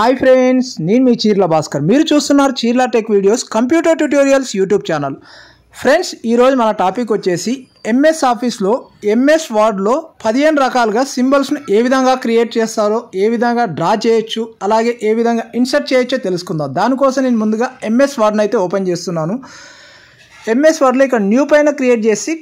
Hi friends, నేను మీ చీర్ల భాస్కర్. మీరు చూస్తున్నారు Cheerla tech videos computer tutorials YouTube channel. Friends, ఈరోజు మన టాపిక్ వచ్చేసి ఎంఎస్ ఆఫీస్లో ఎంఎస్ వర్డ్లో 15 రకాలుగా సింబల్స్ను ఏ విధంగా క్రియేట్ చేస్తారో, ఏ విధంగా డ్రా చేయొచ్చు, అలాగే ఏ విధంగా ఇన్సర్ట్ చేయొచ్చో తెలుసుకుందాం. దానికోసం నేను ముందుగా ఎంఎస్ వర్డ్ని అయితే ఓపెన్ చేస్తున్నాను. ఎంఎస్ వర్డ్లో ఇక్కడ న్యూ పైన క్రియేట్ చేసి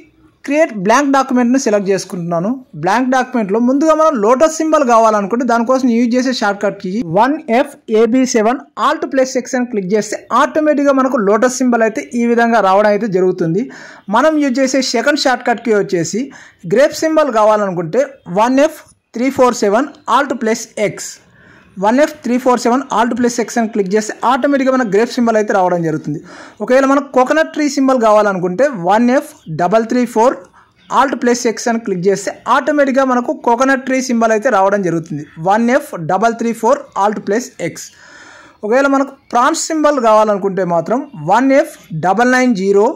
క్రియేట్ బ్లాంక్ డాక్యుమెంట్ను సెలెక్ట్ చేసుకుంటున్నాను. బ్లాంక్ డాక్యుమెంట్లో ముందుగా మనం లోటస్ సింబల్ కావాలనుకుంటే దానికోసం యూజ్ చేసే short cut key 1FAB7 Alt+X అని క్లిక్ చేస్తే ఆటోమేటిక్గా మనకు లోటస్ సింబల్ అయితే ఈ విధంగా రావడం అయితే జరుగుతుంది. మనం యూజ్ చేసే సెకండ్ షార్ట్ కట్ కీ వచ్చేసి గ్రేప్ సింబల్ కావాలనుకుంటే 1F347 Alt+X 1F347 Alt+X అని క్లిక్ చేస్తే ఆటోమేటిక్గా మనకు గ్రేప్ సింబల్ అయితే రావడం జరుగుతుంది. ఒకవేళ మనకు కోకోనట్ ట్రీ సింబల్ కావాలనుకుంటే 1F334 Alt+X అని క్లిక్ చేస్తే ఆటోమేటిక్గా మనకు కోకోనట్ ట్రీ సింబల్ అయితే రావడం జరుగుతుంది. 1F334 Alt+X. ఒకవేళ మనకు ప్రాన్స్ సింబల్ కావాలనుకుంటే మాత్రం 1F990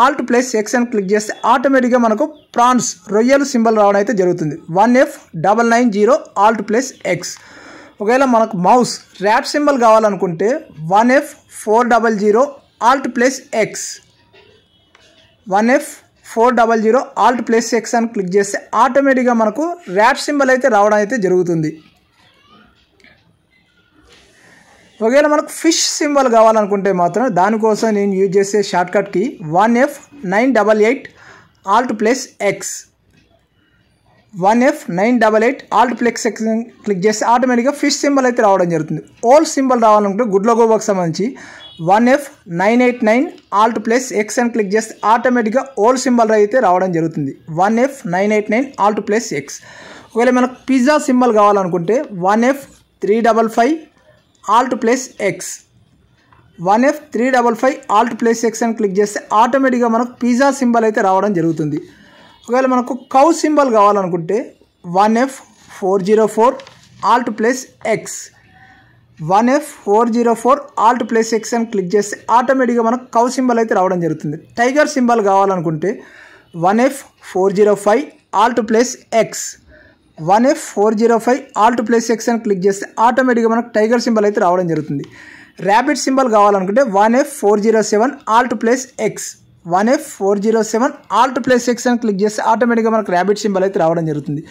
Alt+X అని క్లిక్ చేస్తే ఆటోమేటిక్గా మనకు ప్రాన్స్ రొయ్యలు సింబల్ రావడం అయితే జరుగుతుంది. 1F990 Alt+X. ఒకవేళ మనకు మౌస్ ర్యాట్ సింబల్ కావాలనుకుంటే 1F400 Alt+X 1F400 Alt+X అని క్లిక్ చేస్తే ఆటోమేటిక్గా మనకు ర్యాట్ సింబల్ అయితే రావడం అయితే జరుగుతుంది. ఒకవేళ మనకు ఫిష్ సింబల్ కావాలనుకుంటే మాత్రం దానికోసం నేను యూజ్ చేసే short కట్కి 1F988 Alt+X 1F988 Alt+X click చేస్తే ఆటోమేటిక్గా ఫిష్ సింబల్ అయితే రావడం జరుగుతుంది. ఓల్ సింబల్ రావాలనుకుంటే గుడ్ లోగోకి సంబంధించి 1F989 Alt+X అని క్లిక్ చేస్తే ఆటోమేటిక్గా ఓల్ సింబల్ అయితే రావడం జరుగుతుంది. 1F989 Alt+X. ఒకవేళ మనకు పిజ్జా సింబల్ కావాలనుకుంటే 1F355 Alt+X 1F355 Alt+X అని క్లిక్ చేస్తే ఆటోమేటిక్గా మనకు పిజ్జా సింబల్ అయితే రావడం జరుగుతుంది. ఒకవేళ మనకు కౌ సింబల్ కావాలనుకుంటే 1F404 Alt+X 1F404 Alt+X అని క్లిక్ చేస్తే ఆటోమేటిక్గా మనకు కౌ సింబల్ అయితే రావడం జరుగుతుంది. టైగర్ సింబల్ కావాలనుకుంటే 1F405 Alt+X 1F405 Alt+X అని క్లిక్ చేస్తే ఆటోమేటిక్గా మనకు టైగర్ సింబల్ అయితే రావడం జరుగుతుంది. ర్యాబిట్ సింబల్ కావాలనుకుంటే 1F407 Alt+X 1F407 Alt+X అని క్లిక్ చేస్తే ఆటోమేటిక్గా మనకు ర్యాబిట్ సింబల్ అయితే రావడం జరుగుతుంది.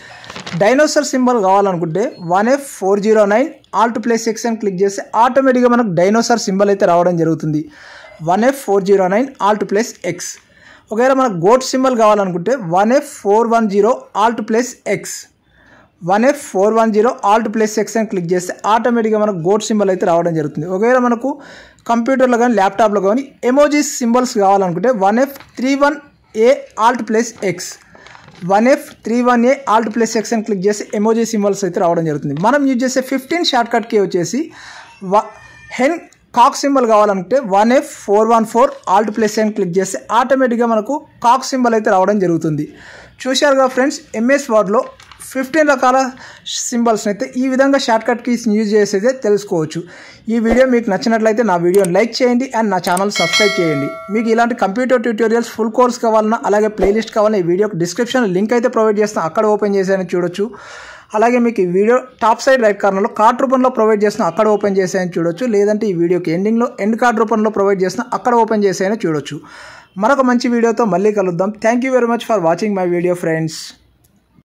డైనోసార్ సింబల్ కావాలనుకుంటే 1F409 Alt+X అని క్లిక్ చేస్తే ఆటోమేటిక్గా మనకు డైనోసార్ సింబల్ అయితే రావడం జరుగుతుంది. 1F409 Alt+X. ఒకవేళ మనకు గోట్ సింబల్ కావాలనుకుంటే 1F410 Alt+X 1F410 Alt+X అని క్లిక్ చేస్తే ఆటోమేటిక్గా మనకు గోట్ సింబల్ అయితే రావడం జరుగుతుంది. ఒకవేళ మనకు కంప్యూటర్లో కానీ ల్యాప్టాప్లో కానీ ఎమోజీస్ సింబల్స్ కావాలనుకుంటే 1F31A Alt+X 1F31A Alt+X అని క్లిక్ చేస్తే ఎమోజీ సింబల్స్ అయితే రావడం జరుగుతుంది. మనం యూజ్ చేసే 15 షార్ట్ కట్కి వచ్చేసి హెన్ కాక్ సింబల్ కావాలనుకుంటే 1F414 Alt+X అని క్లిక్ చేస్తే ఆటోమేటిక్గా మనకు కాక్ సింబల్ అయితే రావడం జరుగుతుంది. చూశారుగా ఫ్రెండ్స్, ఎంఎస్ వర్డ్లో 15 రకాల సింబల్స్ని అయితే ఈ విధంగా షార్ట్ కట్ కీస్ యూజ్ చేసి అయితే తెలుసుకోవచ్చు. ఈ వీడియో మీకు నచ్చినట్లయితే నా వీడియోని లైక్ చేయండి అండ్ నా ఛానల్ సబ్స్క్రైబ్ చేయండి. మీకు ఇలాంటి కంప్యూటర్ ట్యూటోరియల్స్ ఫుల్ కోర్స్ కావాలన్నా, అలాగే ప్లేలిస్ట్ కావాలన్నా ఈ వీడియోకి డిస్క్రిప్షన్ లింక్ అయితే ప్రొవైడ్ చేస్తాను, అక్కడ ఓపెన్ చేసాయని చూడొచ్చు. అలాగే మీకు ఈ వీడియో టాప్ సైడ్ రైట్ కార్నర్లో కార్డ్ రూపంలో ప్రొవైడ్ చేస్తున్నా, అక్కడ ఓపెన్ చేసాయని చూడొచ్చు. లేదంటే ఈ వీడియోకి ఎండింగ్లో ఎండ్ కార్డ్ రూపంలో ప్రొవైడ్ చేస్తున్నా, అక్కడ ఓపెన్ చేసాయని చూడొచ్చు. మరొక మంచి వీడియోతో మళ్ళీ కలుద్దాం. Thank you very much for watching my video friends.